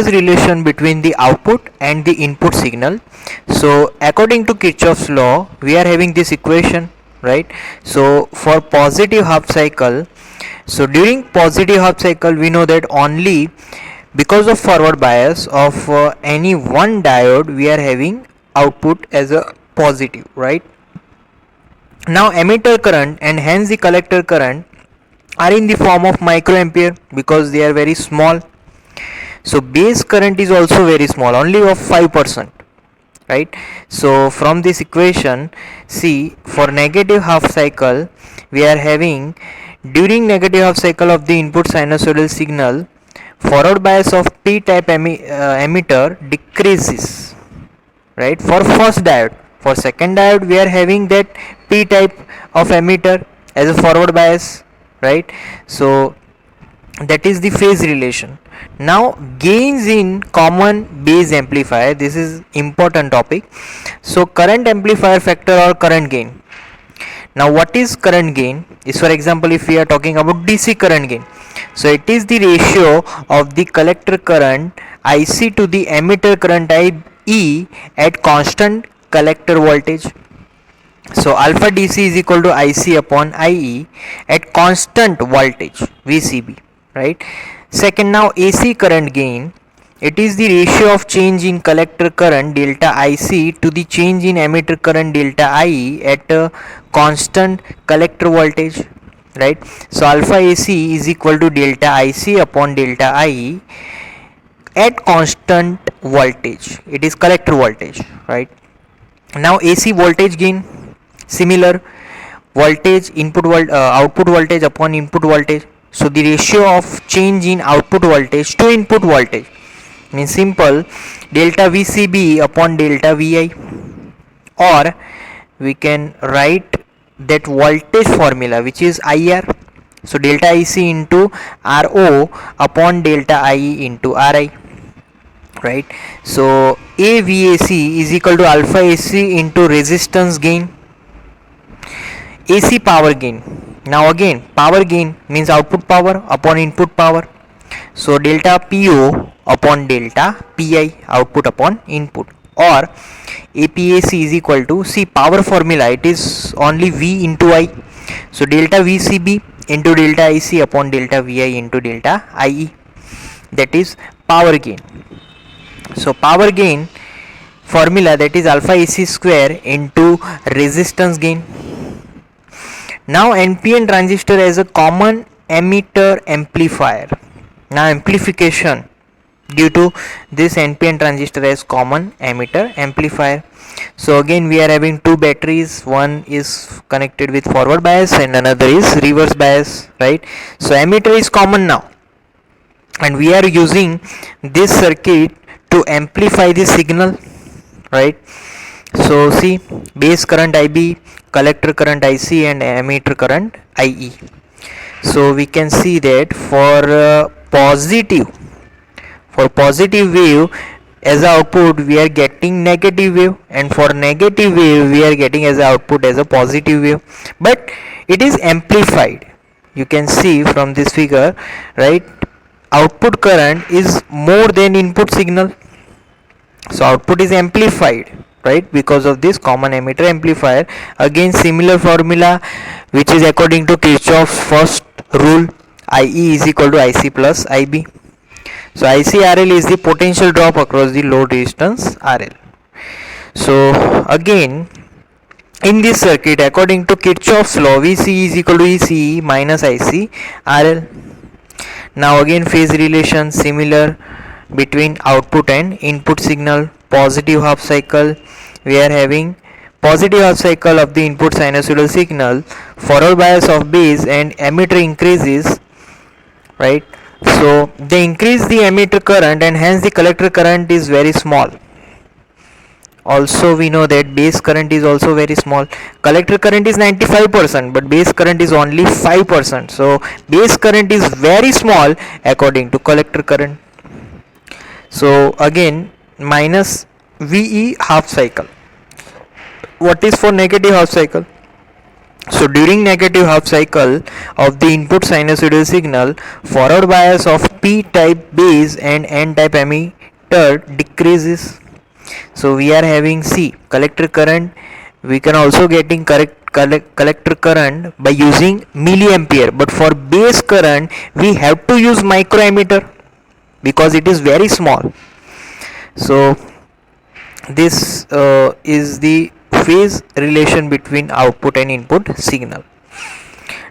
inverse relation between the output and the input signal. So according to Kirchhoff's law, we are having this equation, right? So for positive half cycle, so during positive half cycle, we know that only because of forward bias of any one diode, we are having output as a positive, right? Now emitter current and hence the collector current are in the form of microampere because they are very small. So base current is also very small, only of 5%, right? So from this equation, see, for negative half cycle, we are having during negative half cycle of the input sinusoidal signal, forward bias of p type emitter decreases, right? For first diode. For second diode, we are having that p type of emitter as a forward bias, right? So that is the phase relation. Now gains in common base amplifier, this is important topic. So current amplifier factor or current gain. Now what is current gain is, for example, if we are talking about DC current gain, so it is the ratio of the collector current IC to the emitter current IE at constant collector voltage. So alpha DC is equal to IC upon IE at constant voltage VCB, right? Second, now AC current gain, it is the ratio of change in collector current delta IC to the change in emitter current delta IE at a constant collector voltage, right? So alpha AC is equal to delta IC upon delta IE at constant voltage, it is collector voltage, right? Now AC voltage gain, similar, voltage output voltage upon input voltage. So the ratio of change in output voltage to input voltage means simple, delta VCB upon delta VI, or we can write that voltage formula which is IR. So delta IC into RO upon delta IE into RI, right? So AVAC is equal to alpha AC into resistance gain, AC power gain. Now again, power gain means output power upon input power. So delta PO upon delta PI, output upon input, or APAC is equal to, see, power formula, it is only V into I. So delta VCB into delta IC upon delta VI into delta IE, that is power gain. So power gain formula, that is alpha AC square into resistance gain. Now NPN transistor as a common emitter amplifier. Now amplification due to this NPN transistor as common emitter amplifier. So again we are having two batteries, one is connected with forward bias and another is reverse bias, right? So emitter is common now, and we are using this circuit to amplify the signal, right? So see, base current IB, collector current IC, and emitter current IE. So we can see that for positive wave as a output we are getting negative wave, and for negative wave we are getting as a output as a positive wave, but it is amplified. You can see from this figure, right? Output current is more than input signal, so output is amplified, right, because of this common emitter amplifier. Again similar formula which is according to Kirchhoff's first rule, IE is equal to IC plus IB. So ICRL is the potential drop across the load resistance RL. So again in this circuit, according to Kirchhoff's law, VC is equal to ECE minus IC RL. Now again phase relation similar between output and input signal. Positive half cycle, we are having positive half cycle of the input sinusoidal signal, forward bias of base and emitter increases, right? So they increase the emitter current and hence the collector current is very small. Also we know that base current is also very small. Collector current is 95%, but base current is only 5%. So base current is very small according to collector current. So again minus VE half cycle. What is for negative half cycle? So during negative half cycle of the input sinusoidal signal, forward bias of P type base and N type emitter decreases. So we are having C collector current. We can also getting collector current by using milliampere, but for base current we have to use microammeter because it is very small. So this is the phase relation between output and input signal.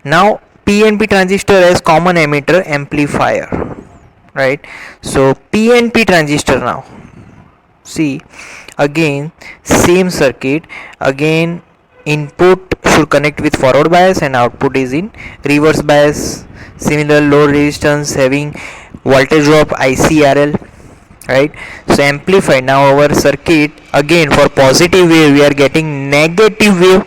Now PNP transistor has common emitter amplifier, right? So PNP transistor, now see again same circuit, again input should connect with forward bias and output is in reverse bias. Similar load resistance having voltage drop ICRL, right? So amplify. Now our circuit, again for positive wave we are getting negative wave,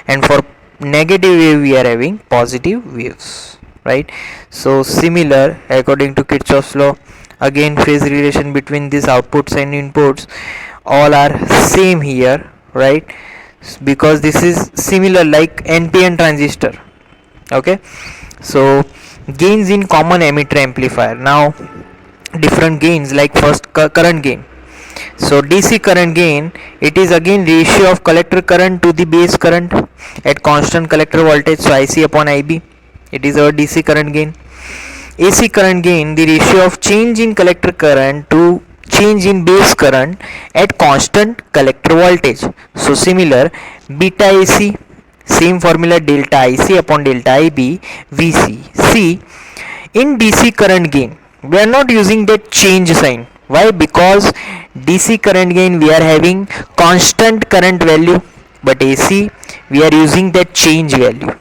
and for negative wave we are having positive waves, right? So similar according to Kirchhoff's law, again phase relation between these outputs and inputs all are same here, right? Because this is similar like NPN transistor. Okay, so gains in common emitter amplifier. Now different gains, like first current gain. So DC current gain, it is again ratio of collector current to the base current at constant collector voltage, so IC upon IB, it is our DC current gain. AC current gain, the ratio of change in collector current to change in base current at constant collector voltage. So similar beta AC, same formula delta IC upon delta IB VC. See, in DC current gain we are not using that change sign. Why? Because DC current gain we are having constant current value, but AC we are using that change value.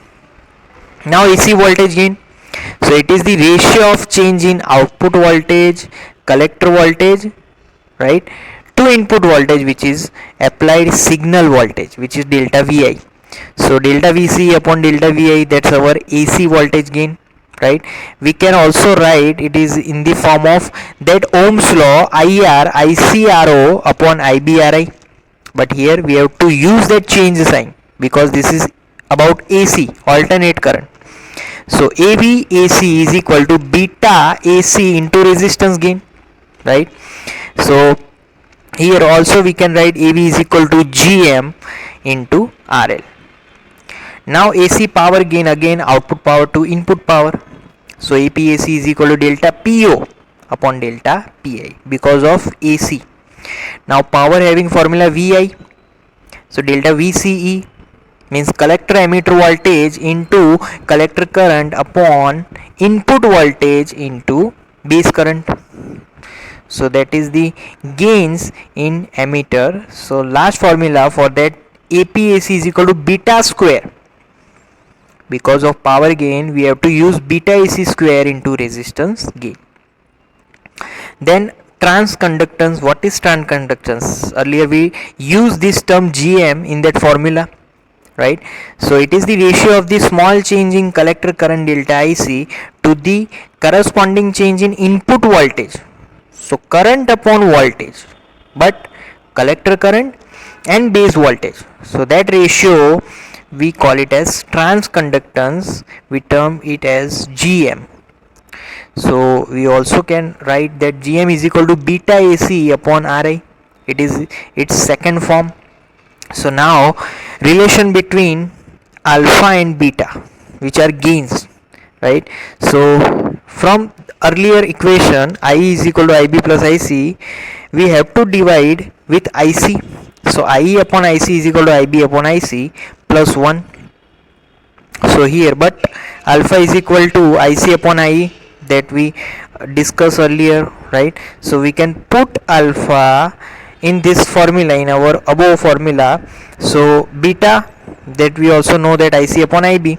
Now AC voltage gain, so it is the ratio of change in output voltage, collector voltage, right, to input voltage, which is applied signal voltage, which is delta VI. So delta VC upon delta VI, that's our AC voltage gain, right? We can also write it is in the form of that Ohm's law, IR ICRO upon IBRI, but here we have to use that change sign because this is about AC, alternate current. So AB AC is equal to beta AC into resistance gain, right? So here also we can write AB is equal to GM into RL. Now AC power gain, again output power to input power. So APAC is equal to delta PO upon delta PI because of AC. Now power having formula VI. So delta VCE means collector emitter voltage into collector current upon input voltage into base current. So that is the gains in emitter. So last formula for that, APAC is equal to beta square. Because of power gain we have to use beta AC square into resistance gain. Then transconductance. What is transconductance? Earlier we used this term GM in that formula, right? So it is the ratio of the small change in collector current delta IC to the corresponding change in input voltage. So current upon voltage, but collector current and base voltage. So that ratio we call it as transconductance, we term it as GM. So we also can write that GM is equal to beta AC upon RI. It is its second form. So now relation between alpha and beta, which are gains, right? So from earlier equation IE is equal to IB plus IC, we have to divide with IC. So IE upon IC is equal to IB upon IC plus 1. So here, but alpha is equal to IC upon IE, that we discussed earlier, right? So we can put alpha in this formula, in our above formula. So beta, that we also know that IC upon IB,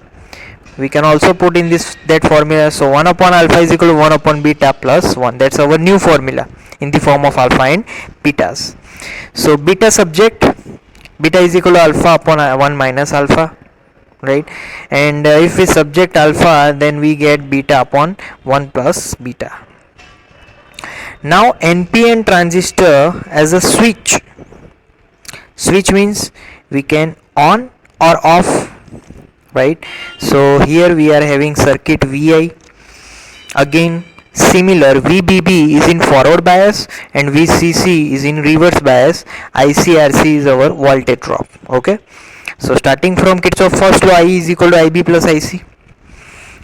we can also put in this that formula. So 1 upon alpha is equal to 1 upon beta plus 1. That's our new formula in the form of alpha and betas. So beta subject, beta is equal to alpha upon 1 minus alpha, right? And if we subject alpha, then we get beta upon 1 plus beta. Now NPN transistor as a switch. Switch means we can on or off right? So here we are having circuit Vi. Again similar, VBB is in forward bias and VCC is in reverse bias. ICRC is our voltage drop. Okay, so starting from Kirchhoff first law, I is equal to IB plus IC,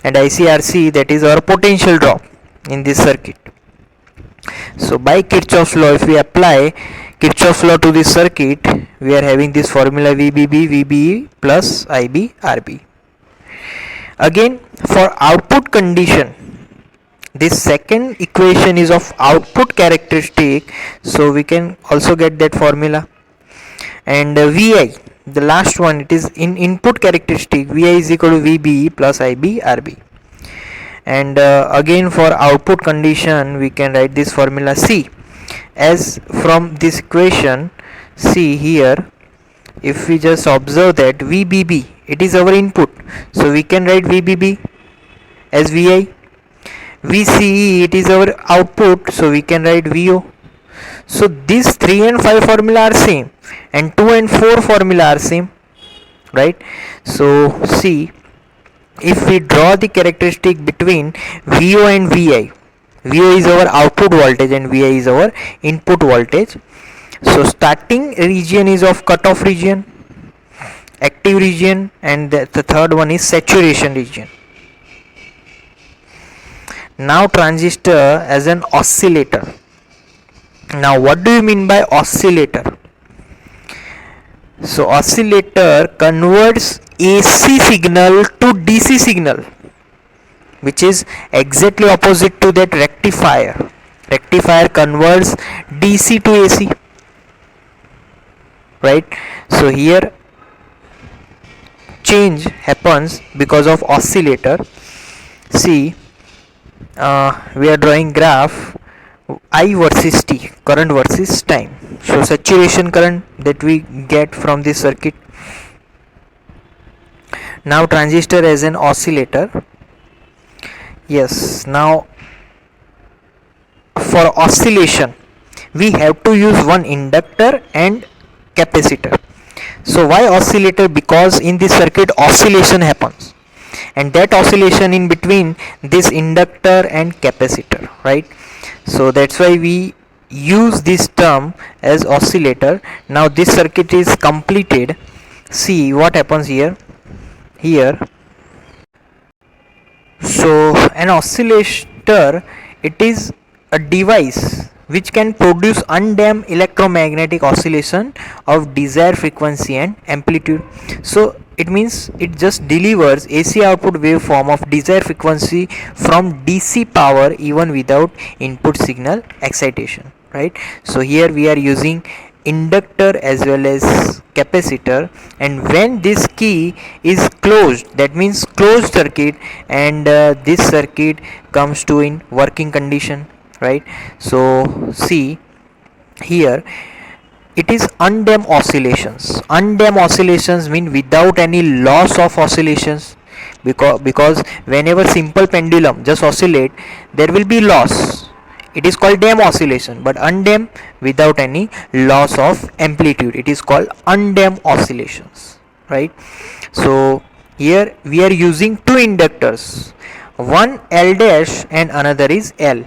and ICRC, that is our potential drop in this circuit. So by Kirchhoff's law, if we apply Kirchhoff's law to this circuit, we are having this formula VBB VBE plus IB RB. Again for output condition, this second equation is of output characteristic, so we can also get that formula. And Vi, the last one, it is in input characteristic, Vi is equal to VBE plus IB RB. And again for output condition, we can write this formula C. As from this equation, see here, if we just observe that VBB, it is our input, so we can write VBB as Vi. VCE, it is our output, so we can write VO. So these 3 and 5 formula are same, and 2 and 4 formula are same, right? So see, if we draw the characteristic between VO and Vi, VO is our output voltage and Vi is our input voltage. So starting region is of cutoff region, active region, and the third one is saturation region. Now transistor as an oscillator. Now what do you mean by oscillator? So oscillator converts AC signal to DC signal, which is exactly opposite to that rectifier. Rectifier converts DC to AC, right? So here change happens because of oscillator. See, we are drawing graph I versus T, current versus time. So saturation current that we get from this circuit. Now transistor as an oscillator. Yes, now for oscillation we have to use one inductor and capacitor. So why oscillator? Because in this circuit oscillation happens, and that oscillation in between this inductor and capacitor, right? So that's why we use this term as oscillator. Now this circuit is completed. See what happens here. So an oscillator, it is a device which can produce undamped electromagnetic oscillation of desired frequency and amplitude. So it means it just delivers AC output waveform of desired frequency from DC power even without input signal excitation, right? So here we are using inductor as well as capacitor, and when this key is closed, that means closed circuit, and this circuit comes to in working condition, right? So see here, it is undamped oscillations. Undamped oscillations mean without any loss of oscillations, because whenever simple pendulum just oscillate, there will be loss. It is called damped oscillation, but undamped without any loss of amplitude, it is called undamped oscillations, right? So here we are using two inductors, one L dash and another is L,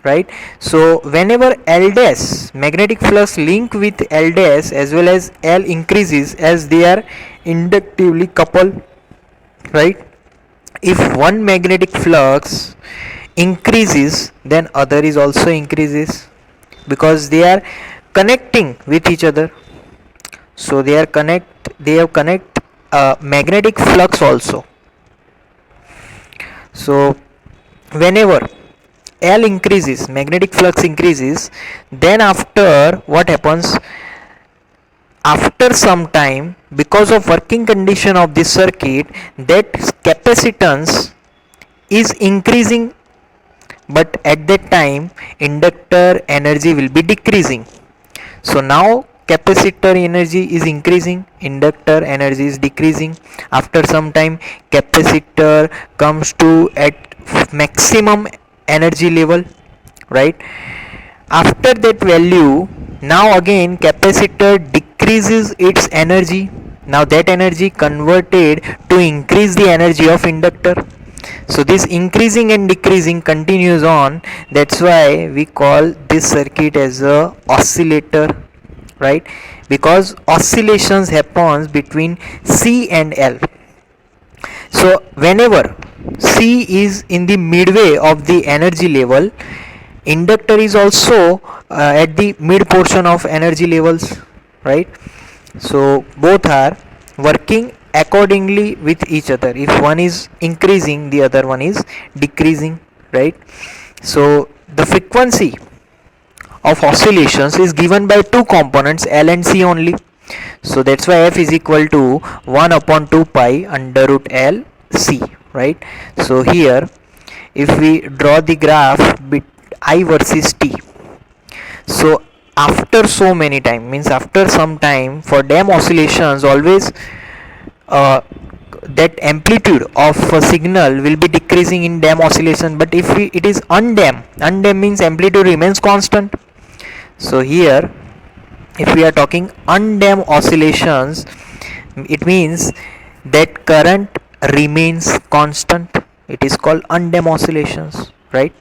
right? So whenever L dash, magnetic flux link with L dash as well as L increases as they are inductively coupled, right? If one magnetic flux increases, then other is also increases, because they are connecting with each other. So they have connect magnetic flux also. So whenever L increases, magnetic flux increases, then after what happens, after some time, because of working condition of this circuit, that capacitance is increasing, but at that time inductor energy will be decreasing. So now capacitor energy is increasing, inductor energy is decreasing. After some time capacitor comes to at maximum energy level, right? After that value, now again capacitor decreases its energy, Now that energy converted to increase the energy of inductor. So this increasing and decreasing continues on. That's why we call this circuit as a oscillator, right? Because oscillations happens between C and L. So whenever C is in the midway of the energy level, inductor is also at the mid portion of energy levels, right? So both are working accordingly with each other. If one is increasing, the other one is decreasing, right? So the frequency of oscillations is given by two components, L and C only. So that's why F is equal to 1 upon 2 pi under root L C, right? So here if we draw the graph bit I versus T, so after so many time, means after some time, for them oscillations always uh, that amplitude of a signal will be decreasing in dam oscillation. But if it is undam means amplitude remains constant. So here if we are talking undam oscillations, it means that current remains constant. It is called undam oscillations, right?